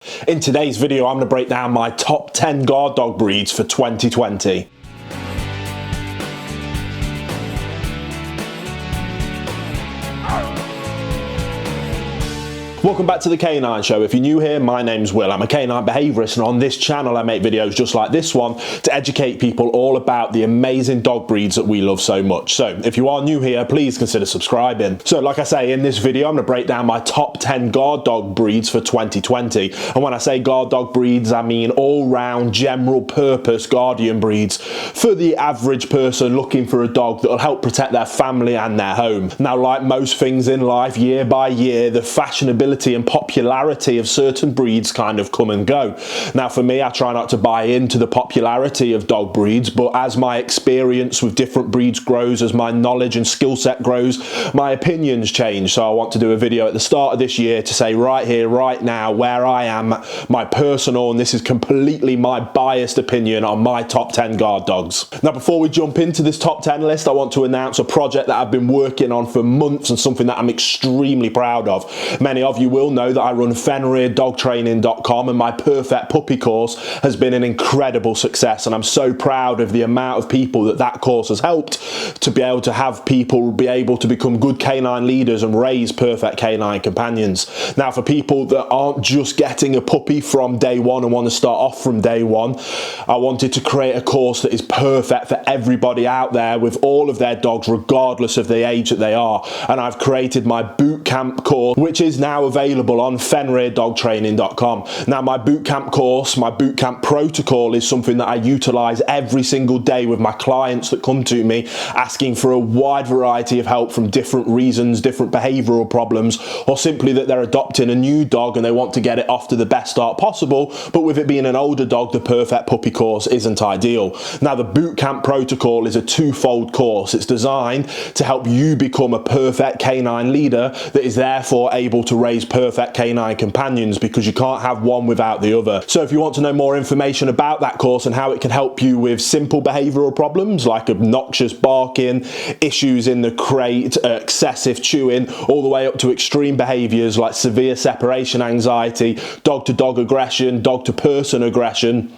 In today's video, I'm going to break down my top 10 guard dog breeds for 2020. Welcome back to the Canine Show. If you're new here, my name's Will. I'm a canine behaviourist, and on this channel I make videos just like this one to educate people all about the amazing dog breeds that we love so much. So if you are new here, please consider subscribing. So like I say, in this video I'm going to break down my top 10 guard dog breeds for 2020. And when I say guard dog breeds, I mean all-round general purpose guardian breeds for the average person looking for a dog that will help protect their family and their home. Now, like most things in life, year by year, the fashionability and popularity of certain breeds kind of come and go. Now for me, I try not to buy into the popularity of dog breeds, but as my experience with different breeds grows, as my knowledge and skill set grows, my opinions change. So I want to do a video at the start of this year to say right here, right now, where I am, my personal, and this is completely my biased opinion on my top 10 guard dogs. Now before we jump into this top 10 list, I want to announce a project that I've been working on for months and something that I'm extremely proud of. Many of you will know that I run FenrirDogTraining.com, and my Perfect Puppy course has been an incredible success, and I'm so proud of the amount of people that course has helped to be able to have people be able to become good canine leaders and raise perfect canine companions. Now for people that aren't just getting a puppy from day one and want to start off from day one, I wanted to create a course that is perfect for everybody out there with all of their dogs regardless of the age that they are, and I've created my bootcamp course, which is now available on FenrirDogTraining.com. Now my bootcamp course, my bootcamp protocol is something that I utilize every single day with my clients that come to me asking for a wide variety of help from different reasons, different behavioral problems, or simply that they're adopting a new dog and they want to get it off to the best start possible, but with it being an older dog, the Perfect Puppy course isn't ideal. Now the bootcamp protocol is a twofold course. It's designed to help you become a perfect canine leader that is therefore able to raise perfect canine companions, because you can't have one without the other. So if you want to know more information about that course and how it can help you with simple behavioral problems like obnoxious barking, issues in the crate, excessive chewing, all the way up to extreme behaviors like severe separation anxiety, dog-to-dog aggression, dog-to-person aggression,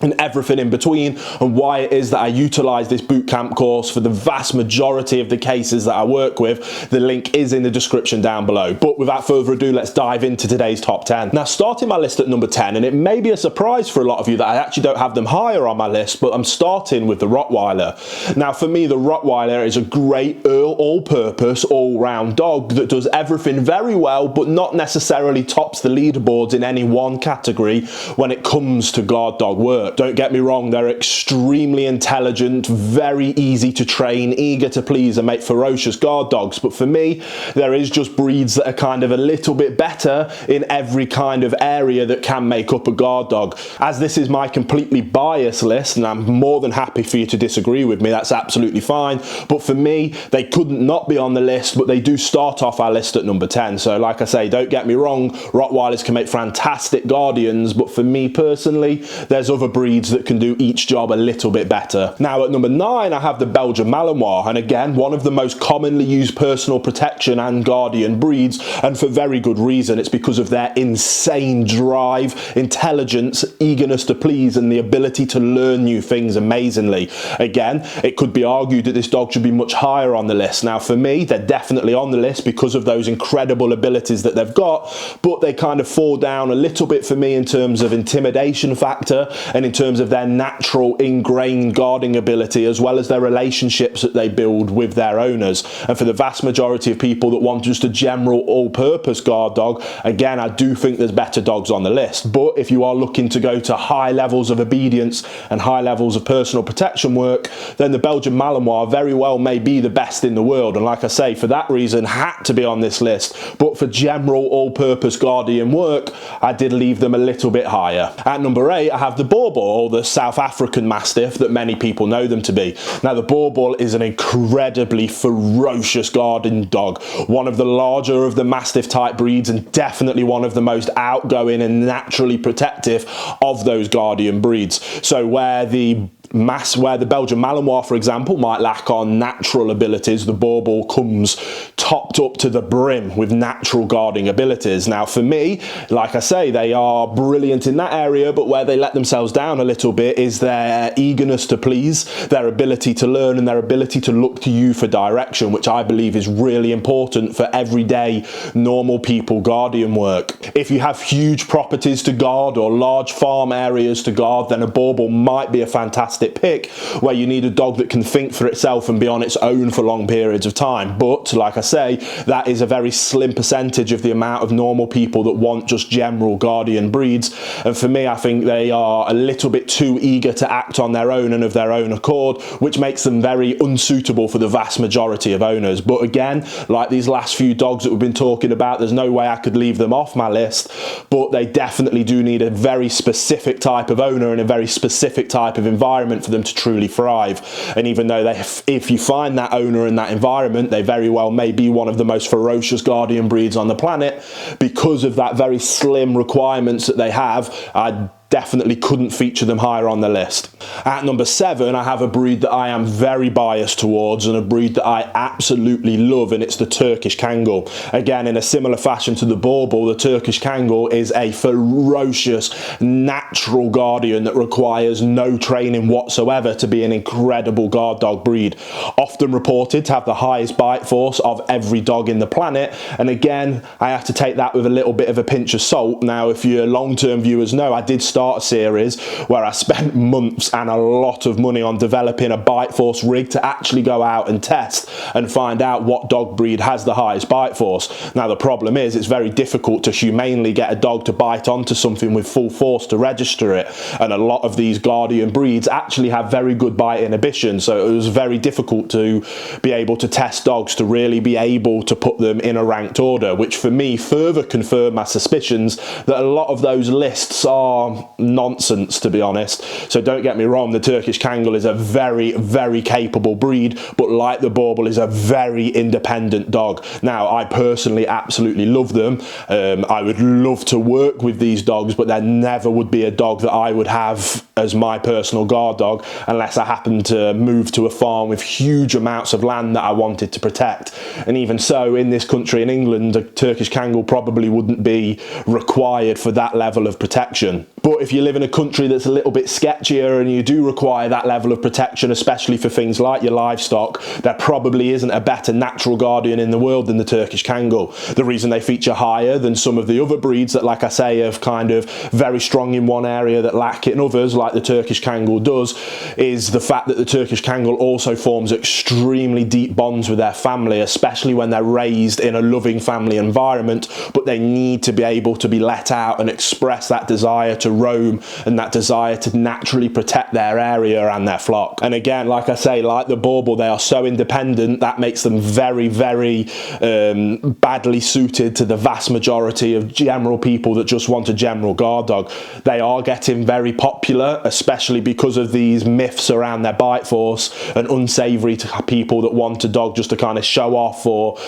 and everything in between, and why it is that I utilize this bootcamp course for the vast majority of the cases that I work with, the link is in the description down below. But without further ado, let's dive into today's top 10. Now starting my list at number 10, and it may be a surprise for a lot of you that I actually don't have them higher on my list, but I'm starting with the Rottweiler. Now for me, the Rottweiler is a great all-purpose, all-round dog that does everything very well, but not necessarily tops the leaderboards in any one category when it comes to guard dog work. Don't get me wrong, they're extremely intelligent, very easy to train, eager to please and make ferocious guard dogs, but for me there is just breeds that are kind of a little bit better in every kind of area that can make up a guard dog. As this is my completely biased list, and I'm more than happy for you to disagree with me, that's absolutely fine, but for me they couldn't not be on the list, but they do start off our list at number 10. So like I say, don't get me wrong, Rottweilers can make fantastic guardians, but for me personally there's other breeds that can do each job a little bit better. Now at number 9 I have the Belgian Malinois, and again one of the most commonly used personal protection and guardian breeds, and for very good reason. It's because of their insane drive, intelligence, eagerness to please, and the ability to learn new things amazingly. Again, it could be argued that this dog should be much higher on the list. Now for me they're definitely on the list because of those incredible abilities that they've got, but they kind of fall down a little bit for me in terms of intimidation factor and in terms of their natural ingrained guarding ability, as well as their relationships that they build with their owners. And for the vast majority of people that want just a general all-purpose guard dog, again I do think there's better dogs on the list. But if you are looking to go to high levels of obedience and high levels of personal protection work, then the Belgian Malinois very well may be the best in the world, and like I say, for that reason had to be on this list. But for general all-purpose guardian work, I did leave them a little bit higher. At number 8 I have the Borbor, or the South African Mastiff that many people know them to be. Now the Borbor is an incredibly ferocious guardian dog, one of the larger of the Mastiff type breeds, and definitely one of the most outgoing and naturally protective of those guardian breeds. So where the where the Belgian Malinois, for example, might lack on natural abilities, the Bourbon comes topped up to the brim with natural guarding abilities. Now, for me, like I say, they are brilliant in that area, but where they let themselves down a little bit is their eagerness to please, their ability to learn, and their ability to look to you for direction, which I believe is really important for everyday normal people guardian work. If you have huge properties to guard or large farm areas to guard, then a Bourbon might be a fantastic pick, where you need a dog that can think for itself and be on its own for long periods of time. But like I say, that is a very slim percentage of the amount of normal people that want just general guardian breeds. And for me, I think they are a little bit too eager to act on their own and of their own accord, which makes them very unsuitable for the vast majority of owners. But again, like these last few dogs that we've been talking about, there's no way I could leave them off my list, but they definitely do need a very specific type of owner and a very specific type of environment for them to truly thrive. And even though if you find that owner in that environment, they very well may be one of the most ferocious guardian breeds on the planet. Because of that very slim requirements that they have, I definitely couldn't feature them higher on the list. At number 7, I have a breed that I am very biased towards and a breed that I absolutely love, and it's the Turkish Kangal. Again, in a similar fashion to the Bourbon, the Turkish Kangal is a ferocious, natural guardian that requires no training whatsoever to be an incredible guard dog breed. Often reported to have the highest bite force of every dog in the planet, and again, I have to take that with a little bit of a pinch of salt. Now, if your long-term viewers know, I did start a series where I spent months and a lot of money on developing a bite force rig to actually go out and test and find out what dog breed has the highest bite force. Now, the problem is it's very difficult to humanely get a dog to bite onto something with full force to register it, and a lot of these guardian breeds actually have very good bite inhibition, so it was very difficult to be able to test dogs to really be able to put them in a ranked order, which for me further confirmed my suspicions that a lot of those lists are nonsense, to be honest. So don't get me wrong, the Turkish Kangal is a very, very capable breed, but like the Bourbon, is a very independent dog. Now, I personally absolutely love them. I would love to work with these dogs, but there never would be a dog that I would have as my personal guard dog unless I happened to move to a farm with huge amounts of land that I wanted to protect. And even so, in this country, in England, a Turkish Kangal probably wouldn't be required for that level of protection. But if you live in a country that's a little bit sketchier and you do require that level of protection, especially for things like your livestock, there probably isn't a better natural guardian in the world than the Turkish Kangal. The reason they feature higher than some of the other breeds that, like I say, are kind of very strong in one area that lack it in others, like the Turkish Kangal does, is the fact that the Turkish Kangal also forms extremely deep bonds with their family, especially when they're raised in a loving family environment, but they need to be able to be let out and express that desire to roam and that desire to naturally protect their area and their flock. And again, like I say, like the Bourbon, they are so independent that makes them very, very badly suited to the vast majority of general people that just want a general guard dog. They are getting very popular, especially because of these myths around their bite force and unsavory to people that want a dog just to kind of show off or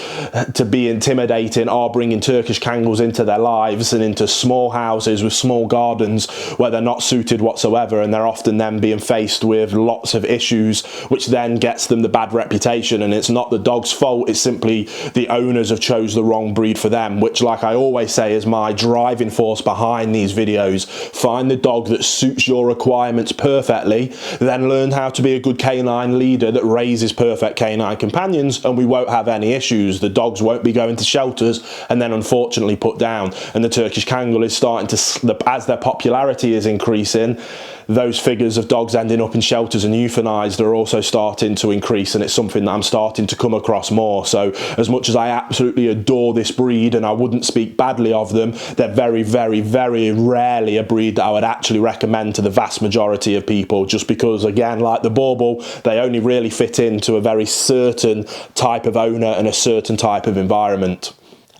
to be intimidating, are bringing Turkish Kangals into their lives and into small houses with small gardens where they're not suited whatsoever, and they're often then being faced with lots of issues, which then gets them the bad reputation. And it's not the dog's fault, it's simply the owners have chose the wrong breed for them, which, like I always say, is my driving force behind these videos. Find the dog that suits your requirements perfectly, then learn how to be a good canine leader that raises perfect canine companions, and we won't have any issues. The dogs won't be going to shelters and then unfortunately put down. And the Turkish Kangal is starting to, as their popularity is increasing, those figures of dogs ending up in shelters and euthanized are also starting to increase, and it's something that I'm starting to come across more. So as much as I absolutely adore this breed and I wouldn't speak badly of them, they're very, very, very rarely a breed that I would actually recommend to the vast majority of people, just because, again, like the Bourbon, they only really fit into a very certain type of owner and a certain type of environment.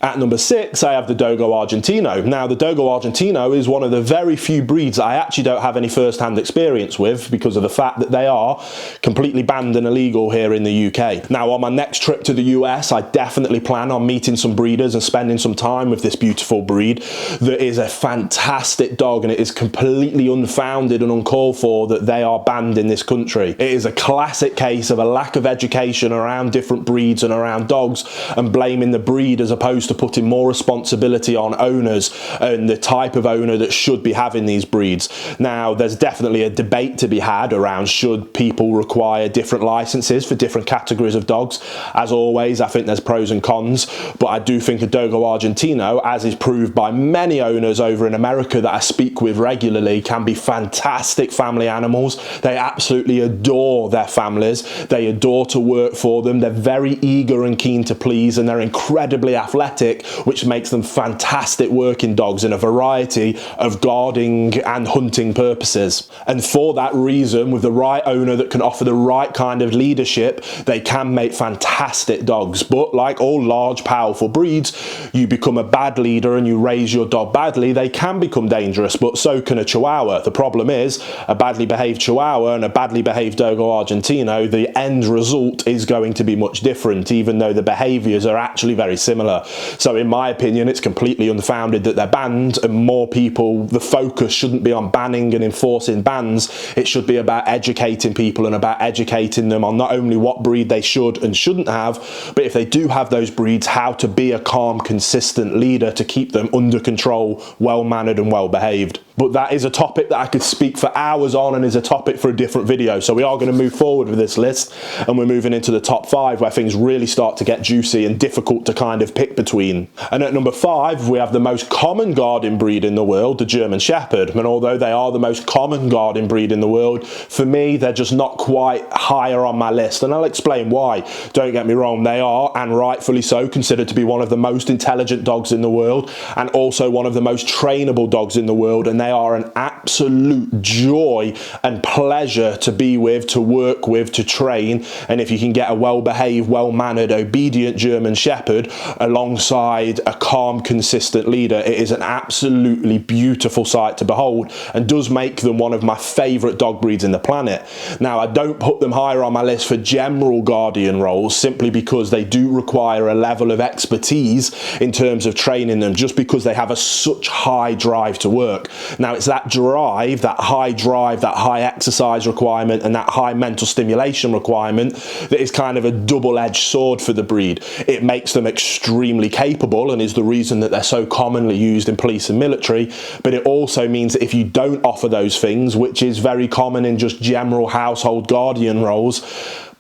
At number 6, I have the Dogo Argentino. Now, the Dogo Argentino is one of the very few breeds that I actually don't have any first-hand experience with because of the fact that they are completely banned and illegal here in the UK. Now, on my next trip to the US, I definitely plan on meeting some breeders and spending some time with this beautiful breed that is a fantastic dog, and it is completely unfounded and uncalled for that they are banned in this country. It is a classic case of a lack of education around different breeds and around dogs, and blaming the breed as opposed to putting more responsibility on owners and the type of owner that should be having these breeds. Now, there's definitely a debate to be had around should people require different licenses for different categories of dogs. As always, I think there's pros and cons, but I do think a Dogo Argentino, as is proved by many owners over in America that I speak with regularly, can be fantastic family animals. They absolutely adore their families. They adore to work for them. They're very eager and keen to please, and they're incredibly athletic, which makes them fantastic working dogs in a variety of guarding and hunting purposes. And for that reason, with the right owner that can offer the right kind of leadership, they can make fantastic dogs. But like all large, powerful breeds, you become a bad leader and you raise your dog badly, they can become dangerous, but so can a Chihuahua. The problem is, a badly behaved Chihuahua and a badly behaved Dogo Argentino, the end result is going to be much different, even though the behaviours are actually very similar. So in my opinion, it's completely unfounded that they're banned, and more people, the focus shouldn't be on banning and enforcing bans. It should be about educating people and about educating them on not only what breed they should and shouldn't have, but if they do have those breeds, how to be a calm, consistent leader to keep them under control, well-mannered and well-behaved. But that is a topic that I could speak for hours on and is a topic for a different video. So we are going to move forward with this list, and we're moving into the top 5 where things really start to get juicy and difficult to kind of pick between. And at number 5, we have the most common guarding breed in the world, the German Shepherd. And although they are the most common guarding breed in the world, for me, they're just not quite higher on my list. And I'll explain why. Don't get me wrong, they are, and rightfully so, considered to be one of the most intelligent dogs in the world, and also one of the most trainable dogs in the world. And they are an absolute joy and pleasure to be with, to work with, to train. And if you can get a well-behaved, well-mannered, obedient German Shepherd alongside a calm, consistent leader, it is an absolutely beautiful sight to behold, and does make them one of my favourite dog breeds in the planet. Now, I don't put them higher on my list for general guardian roles, simply because they do require a level of expertise in terms of training them, just because they have such high drive to work. Now, it's that drive, that high exercise requirement and that high mental stimulation requirement that is kind of a double-edged sword for the breed. It makes them extremely capable and is the reason that they're so commonly used in police and military, but it also means that if you don't offer those things, which is very common in just general household guardian roles,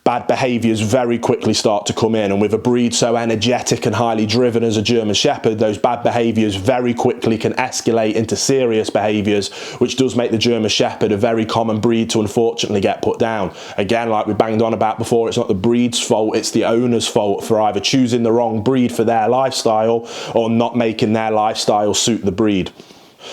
bad behaviours very quickly start to come in. And with a breed so energetic and highly driven as a German Shepherd, those bad behaviours very quickly can escalate into serious behaviours, which does make the German Shepherd a very common breed to unfortunately get put down. Again, like we banged on about before, it's not the breed's fault, it's the owner's fault for either choosing the wrong breed for their lifestyle or not making their lifestyle suit the breed.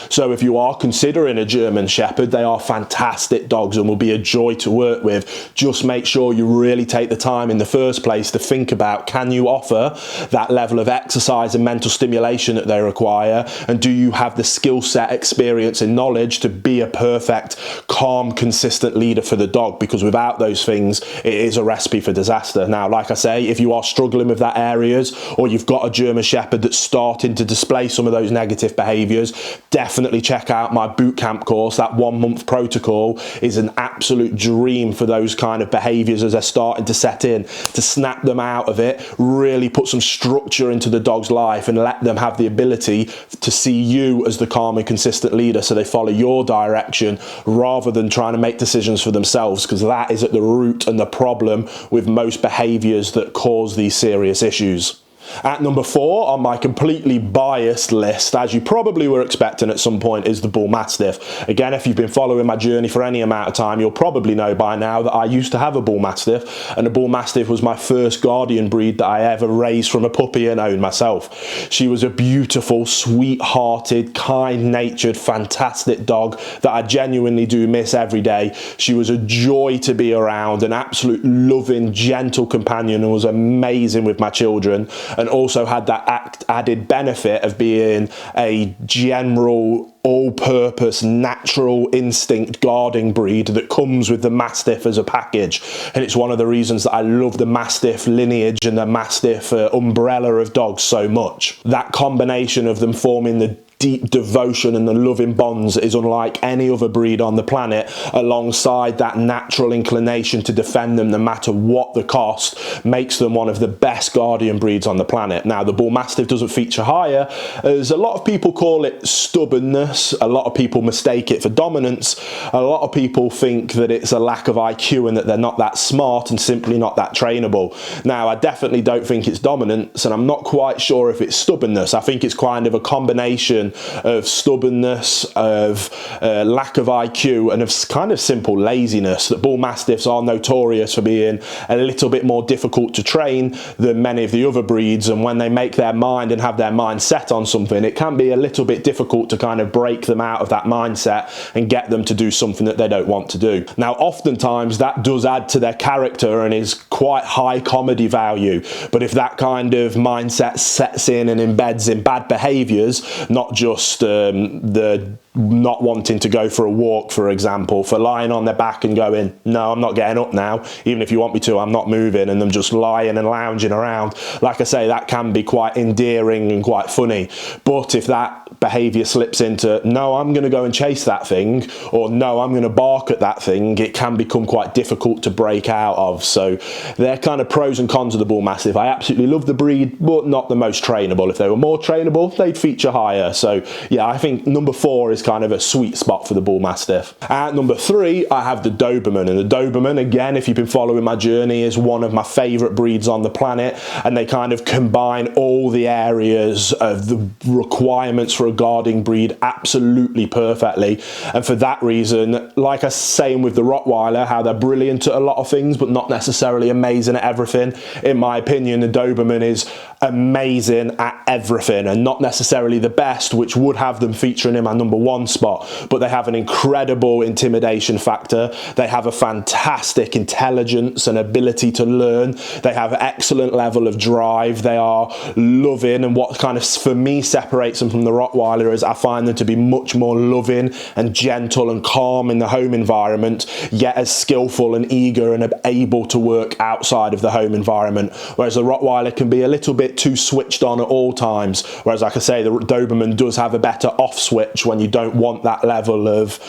So if you are considering a German Shepherd, they are fantastic dogs and will be a joy to work with. Just make sure you really take the time in the first place to think about, can you offer that level of exercise and mental stimulation that they require? And do you have the skill set, experience and knowledge to be a perfect, calm, consistent leader for the dog? Because without those things, it is a recipe for disaster. Now, like I say, if you are struggling with that areas, or you've got a German Shepherd that's starting to display some of those negative behaviours, definitely check out my bootcamp course. That 1-month protocol is an absolute dream for those kind of behaviours as they're starting to set in, to snap them out of it, really put some structure into the dog's life and let them have the ability to see you as the calm and consistent leader, so they follow your direction rather than trying to make decisions for themselves, because that is at the root and the problem with most behaviours that cause these serious issues. At number 4 on my completely biased list, as you probably were expecting at some point, is the Bull Mastiff. Again, if you've been following my journey for any amount of time, you'll probably know by now that I used to have a Bull Mastiff, and the Bull Mastiff was my first guardian breed that I ever raised from a puppy and owned myself. She was a beautiful, sweet-hearted, kind-natured, fantastic dog that I genuinely do miss every day. She was a joy to be around, an absolute loving, gentle companion, and was amazing with my children. and also had that added benefit of being a general all-purpose natural instinct guarding breed that comes with the Mastiff as a package. And it's one of the reasons that I love the Mastiff lineage and the Mastiff umbrella of dogs so much. That combination of them forming the deep devotion and the loving bonds is unlike any other breed on the planet, alongside that natural inclination to defend them no matter what the cost, makes them one of the best guardian breeds on the planet. Now, the Bull Mastiff doesn't feature higher, as a lot of people call it stubbornness, a lot of people mistake it for dominance, a lot of people think that it's a lack of IQ and that they're not that smart and simply not that trainable. Now, I definitely don't think it's dominance, and I'm not quite sure if it's stubbornness. I think it's kind of a combination of stubbornness, of lack of IQ, and of kind of simple laziness. That Bull Mastiffs are notorious for being a little bit more difficult to train than many of the other breeds, and when they make their mind and have their mind set on something, it can be a little bit difficult to kind of break them out of that mindset and get them to do something that they don't want to do. Now, oftentimes that does add to their character and is quite high comedy value, but if that kind of mindset sets in and embeds in bad behaviors, not just the not wanting to go for a walk, for example, for lying on their back and going, no, I'm not getting up now, even if you want me to, I'm not moving, and them just lying and lounging around. Like I say, that can be quite endearing and quite funny. But if that behavior slips into, no, I'm going to go and chase that thing, or no, I'm going to bark at that thing, it can become quite difficult to break out of. So they're kind of pros and cons of the Bull Mastiff. I absolutely love the breed, but not the most trainable. If they were more trainable, they'd feature higher. So yeah, I think number 4 is kind of a sweet spot for the Bull Mastiff. At number 3, I have the Doberman, and the Doberman, again, if you've been following my journey, is one of my favorite breeds on the planet, and they kind of combine all the areas of the requirements for a guarding breed absolutely perfectly. And for that reason, like I was saying with the Rottweiler, how they're brilliant at a lot of things but not necessarily amazing at everything, in my opinion the Doberman is amazing at everything, and not necessarily the best, which would have them featuring in my number 1 spot, but they have an incredible intimidation factor, they have a fantastic intelligence and ability to learn, they have an excellent level of drive, they are loving, and what kind of for me separates them from the Rottweiler is I find them to be much more loving and gentle and calm in the home environment, yet as skillful and eager and able to work outside of the home environment, whereas the Rottweiler can be a little bit too switched on at all times, whereas like I say, the Doberman does have a better off switch when you don't want that level of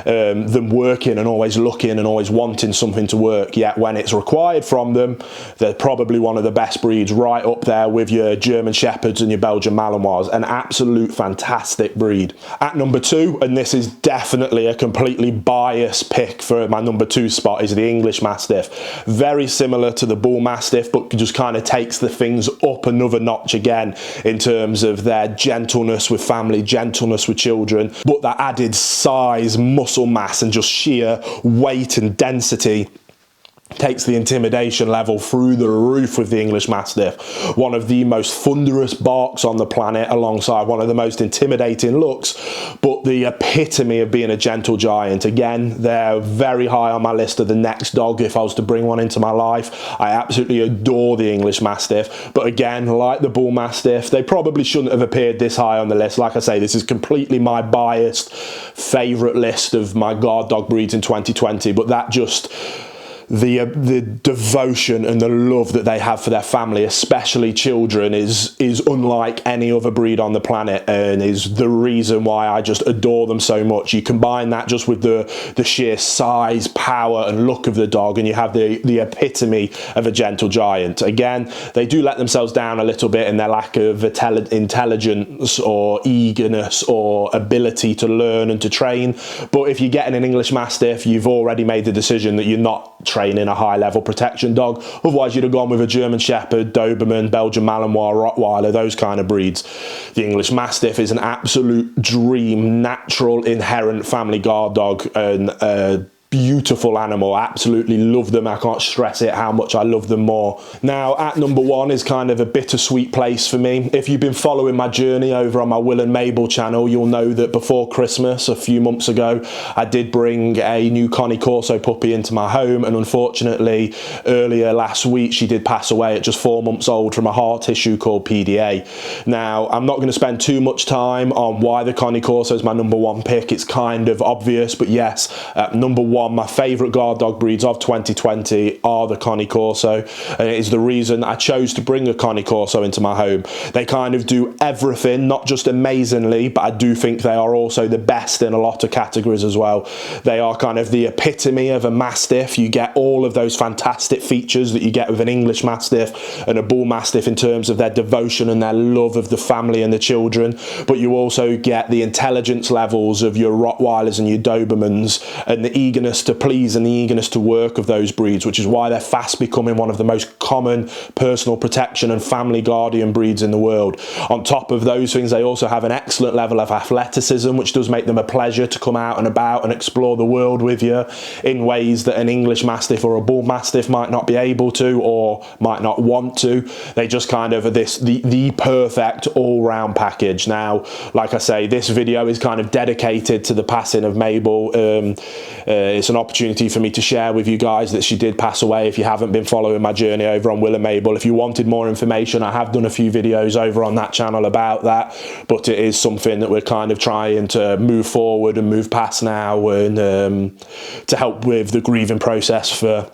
them working and always looking and always wanting something to work, yet when it's required from them, they're probably one of the best breeds, right up there with your German Shepherds and your Belgian Malinois. An absolute fantastic breed. At number 2, and this is definitely a completely biased pick for my number 2 spot, is the English Mastiff. Very similar to the Bull Mastiff, but just kind of takes the things up another notch again in terms of their gentleness with family, gentleness with children, but that added size, muscle mass, and just sheer weight and density takes the intimidation level through the roof with the English Mastiff. One of the most thunderous barks on the planet, alongside one of the most intimidating looks, but the epitome of being a gentle giant. Again, they're very high on my list of the next dog if I was to bring one into my life. I absolutely adore the English Mastiff, but again, like the Bull Mastiff, they probably shouldn't have appeared this high on the list. Like I say, this is completely my biased favourite list of my guard dog breeds in 2020, but that just the devotion and the love that they have for their family, especially children, is unlike any other breed on the planet, and is the reason why I just adore them so much. You combine that just with the sheer size, power and look of the dog, and you have the epitome of a gentle giant. Again, they do let themselves down a little bit in their lack of intelligence or eagerness or ability to learn and to train, but if you're getting an English Mastiff, you've already made the decision that you're not training a high level protection dog. Otherwise you'd have gone with a German Shepherd, Doberman, Belgian Malinois, Rottweiler, those kind of breeds. The English Mastiff is an absolute dream, natural, inherent family guard dog, and beautiful animal. I absolutely love them. I can't stress it how much I love them more. Now, at number one is kind of a bittersweet place for me. If you've been following my journey over on my Will and Mabel channel, you'll know that before Christmas, a few months ago, I did bring a new Connie Corso puppy into my home, and unfortunately, earlier last week, she did pass away at just 4 months old from a heart issue called PDA. Now, I'm not going to spend too much time on why the Connie Corso is my number one pick. It's kind of obvious, but yes, number one, my favourite guard dog breeds of 2020 are the Connie Corso, and it is the reason I chose to bring a Connie Corso into my home. They kind of do everything, not just amazingly, but I do think they are also the best in a lot of categories as well. They are kind of the epitome of a Mastiff. You get all of those fantastic features that you get with an English Mastiff and a Bull Mastiff in terms of their devotion and their love of the family and the children, but you also get the intelligence levels of your Rottweilers and your Dobermans and the eagerness to please and the eagerness to work of those breeds, which is why they're fast becoming one of the most common personal protection and family guardian breeds in the world. On top of those things, they also have an excellent level of athleticism, which does make them a pleasure to come out and about and explore the world with you in ways that an English Mastiff or a Bull Mastiff might not be able to or might not want to. They just kind of are the perfect all-round package. Now, like I say, this video is kind of dedicated to the passing of Mabel. It's an opportunity for me to share with you guys that she did pass away. If you haven't been following my journey over on Will and Mabel, if you wanted more information, I have done a few videos over on that channel about that, but it is something that we're kind of trying to move forward and move past now, and to help with the grieving process for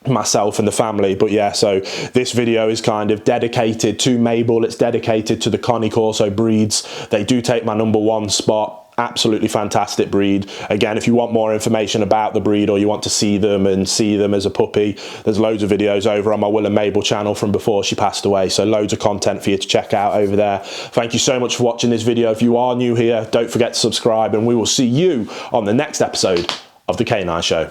myself and the family. But yeah, so this video is kind of dedicated to Mabel. It's dedicated to the Connie Corso breeds. They do take my number one spot. Absolutely fantastic breed. Again, if you want more information about the breed or you want to see them and see them as a puppy, there's loads of videos over on my Will and Mabel channel from before she passed away, so loads of content for you to check out over there. Thank you so much for watching this video. If you are new here, don't forget to subscribe, and we will see you on the next episode of The Canine Show.